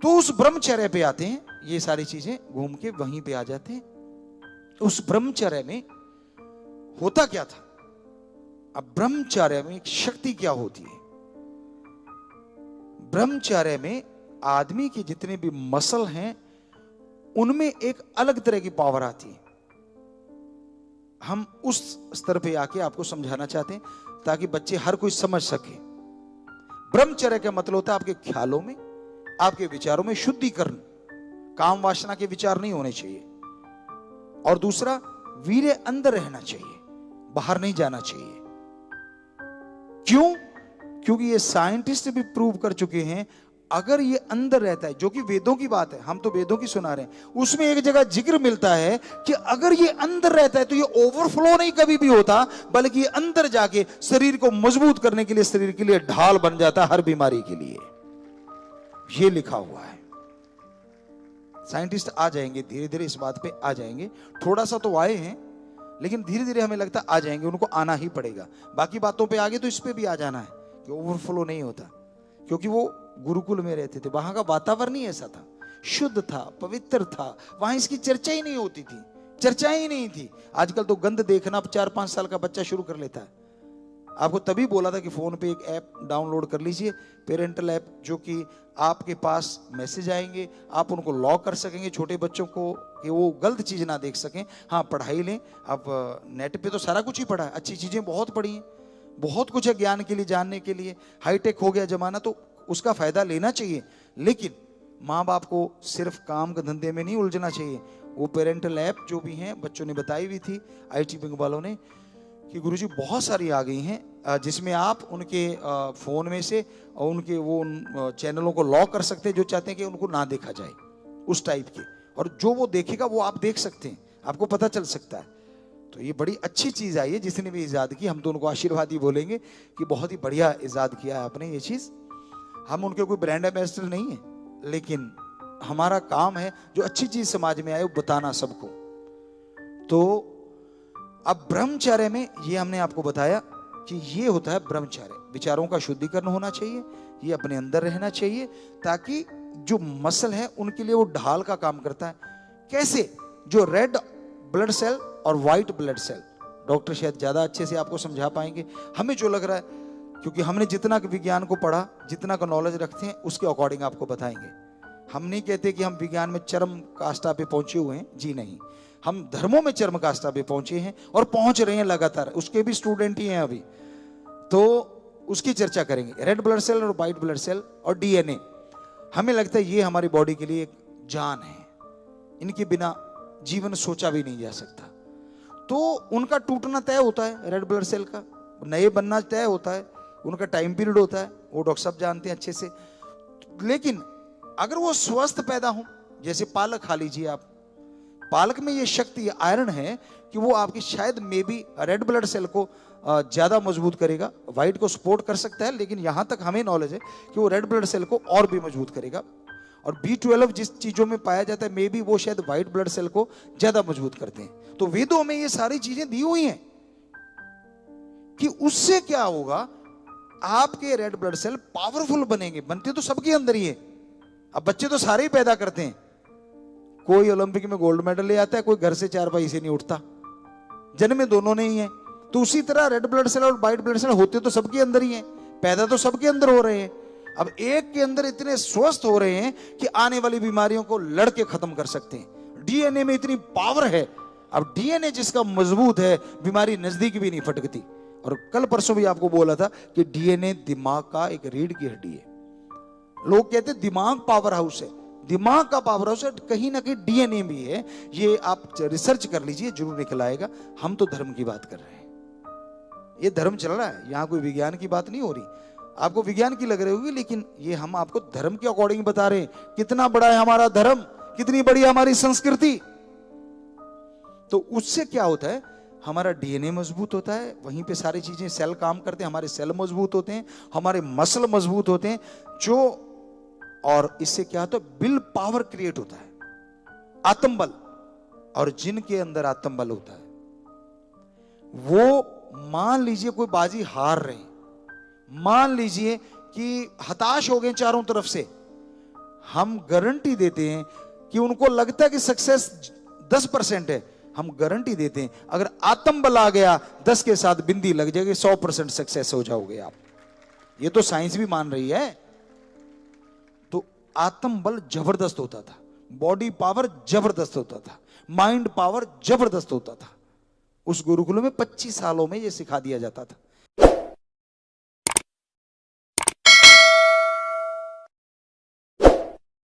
तो उस ब्रह्मचर्य पे आते हैं, ये सारी चीजें घूम के वहीं पे आ जाते हैं। उस ब्रह्मचर्य में होता क्या था? अब ब्रह्मचर्य में एक शक्ति क्या होती है? ब्रह्मचर्य में आदमी के जितने भी मसल हैं उनमें एक अलग तरह की पावर आती है। हम उस स्तर पे आके आपको समझाना चाहते हैं ताकि बच्चे हर कोई समझ सके। ब्रह्मचर्य का मतलब होता है आपके ख्यालों में, आपके विचारों में शुद्धिकरण। काम वासना के विचार नहीं होने चाहिए। और दूसरा, वीर्य अंदर रहना चाहिए, बाहर नहीं जाना चाहिए। क्यों? क्योंकि ये साइंटिस्ट भी प्रूव कर चुके हैं, अगर ये अंदर रहता है, जो कि वेदों की बात है, हम तो वेदों की सुना रहे हैं, उसमें एक जगह जिक्र मिलता है कि अगर ये अंदर रहता है तो ये ओवरफ्लो नहीं कभी भी होता, बल्कि ये अंदर जाके शरीर को मजबूत करने के लिए, शरीर के लिए ढाल बन जाता है हर बीमारी के लिए। ये लिखा हुआ है। साइंटिस्ट आ जाएंगे, धीरे धीरे इस बात पे आ जाएंगे। थोड़ा सा तो आए हैं, लेकिन धीरे धीरे हमें लगता आ जाएंगे, उनको आना ही पड़ेगा। बाकी बातों पे आगे तो इस पे भी आ जाना है कि ओवरफ्लो नहीं होता, क्योंकि वो गुरुकुल में रहते थे, वहां का वातावरण ही ऐसा था, शुद्ध था, पवित्र था, वहां इसकी चर्चा ही नहीं होती थी, चर्चा ही नहीं थी। आजकल तो गंद देखना 4-5 साल का बच्चा शुरू कर लेता है। आपको तभी बोला था कि फोन पे एक ऐप डाउनलोड कर लीजिए, पेरेंटल ऐप, जो कि आपके पास मैसेज आएंगे, आप उनको लॉक कर सकेंगे छोटे बच्चों को कि वो गलत चीज ना देख सकें। हाँ, पढ़ाई लें। अब नेट पे तो सारा कुछ ही पढ़ा है, अच्छी चीजें बहुत पढ़ी हैं, बहुत कुछ है ज्ञान के लिए, जानने के लिए। हाईटेक हो गया जमाना, तो उसका फायदा लेना चाहिए। लेकिन माँ बाप को सिर्फ काम के धंधे में नहीं उलझना चाहिए। वो पेरेंटल ऐप जो भी हैं, बच्चों ने बताई हुई थी IT विंग वालों ने कि गुरुजी बहुत सारी आ गई हैं, जिसमें आप उनके फोन में से और उनके वो चैनलों को लॉक कर सकते हैं जो चाहते हैं कि उनको ना देखा जाए, उस टाइप के। और जो वो देखेगा वो आप देख सकते हैं, आपको पता चल सकता है। तो ये बड़ी अच्छी चीज आई है, जिसने भी इजाद की, हम तो उनको आशीर्वाद ही बोलेंगे कि बहुत ही बढ़िया इजाद किया है आपने ये चीज। हम उनके कोई ब्रांड एम्बेसडर नहीं है, लेकिन हमारा काम है जो अच्छी चीज समाज में आए वो बताना सबको। तो अब ब्रह्मचर्य में ये हमने आपको बताया कि ये होता है ब्रह्मचर्य। विचारों का शुद्धिकरण होना चाहिए, ये अपने अंदर रहना चाहिए, ताकि जो मसल है उनके लिए वो ढाल का काम करता है। कैसे? जो रेड ब्लड सेल और व्हाइट ब्लड सेल, डॉक्टर शायद ज्यादा अच्छे से आपको समझा पाएंगे। हमें जो लग रहा है, क्योंकि हमने जितना विज्ञान को पढ़ा, जितना का नॉलेज रखते हैं, उसके अकॉर्डिंग आपको बताएंगे। हम नहीं कहते कि हम विज्ञान में चरम काष्ठा पे पहुंचे हुए हैं, जी नहीं। हम धर्मों में चरम काष्ठा पे पहुंचे हैं और पहुंच रहे हैं लगातार, उसके भी स्टूडेंट ही हैं अभी। तो उसकी चर्चा करेंगे। रेड ब्लड सेल और व्हाइट ब्लड सेल और DNA, हमें लगता है ये हमारी बॉडी के लिए एक जान है, इनके बिना जीवन सोचा भी नहीं जा सकता। तो उनका टूटना तय होता है, रेड ब्लड सेल का नए बनना तय होता है, उनका टाइम पीरियड होता है, वो डॉक्टर साहब जानते हैं अच्छे से। लेकिन अगर वो स्वस्थ पैदा हो, जैसे पालक खा लीजिए आप, पालक में ये शक्ति, आयरन है कि वो आपकी शायद may be red blood cell को ज्यादा मजबूत करेगा, व्हाइट को सपोर्ट कर सकता है, लेकिन यहां तक हमें नॉलेज है कि वो रेड ब्लड सेल को और भी मजबूत करेगा। और B12 जिस चीजों में पाया जाता है, मे बी वो शायद व्हाइट ब्लड सेल को ज्यादा मजबूत करते हैं। तो वेदों में ये सारी चीजें दी हुई हैं कि उससे क्या होगा, आपके रेड ब्लड सेल पावरफुल बनेंगे। बनते तो सबके अंदर ही है। अब बच्चे तो सारे ही पैदा करते हैं, कोई ओलंपिक में गोल्ड मेडल ले आता है, कोई घर से 4 पैसे नहीं उठता, जन्म में दोनों नहीं है। तो उसी तरह रेड ब्लड सेल और व्हाइट ब्लड सेल होते तो सबके अंदर ही हैं, पैदा तो सबके अंदर हो रहे हैं। अब एक के अंदर इतने स्वस्थ हो रहे हैं कि आने वाली बीमारियों को लड़के खत्म कर सकते हैं। DNA में इतनी पावर है। अब DNA जिसका मजबूत है, बीमारी नजदीक भी नहीं फटकती। और कल परसों भी आपको बोला था कि DNA दिमाग का एक रीढ़ की हड्डी है। लोग कहते हैं दिमाग पावर हाउस है, दिमाग का पावर हाउस है, कहीं ना कहीं DNA भी है। ये आप रिसर्च कर लीजिए, जरूर निकल आएगा। हम तो धर्म की बात कर रहे हैं, ये धर्म चल रहा है, यहां कोई विज्ञान की बात नहीं हो रही। आपको विज्ञान की लग रही होगी, लेकिन ये हम आपको धर्म के अकॉर्डिंग बता रहे हैं। कितना बड़ा है हमारा धर्म, कितनी बड़ी है हमारी संस्कृति। तो उससे क्या होता है, हमारा DNA मजबूत होता है, वहीं पे सारी चीजें, सेल काम करते हैं, हमारे सेल मजबूत होते हैं, हमारे मसल मजबूत होते हैं जो। और इससे क्या होता है, विल पावर क्रिएट होता है, आत्मबल। और जिनके अंदर आत्मबल होता है, वो मान लीजिए कोई बाजी हार रहे हैं, मान लीजिए कि हताश हो गए चारों तरफ से, हम गारंटी देते हैं कि उनको लगता है कि सक्सेस 10% है, हम गारंटी देते हैं अगर आत्म बल आ गया 10 के साथ बिंदी लग जाएगी, 100% सक्सेस हो जाओगे आप। ये तो साइंस भी मान रही है। तो आत्म बल जबरदस्त होता था, बॉडी पावर जबरदस्त होता था, माइंड पावर जबरदस्त होता था। उस गुरुकुल में 25 सालों में ये सिखा दिया जाता था।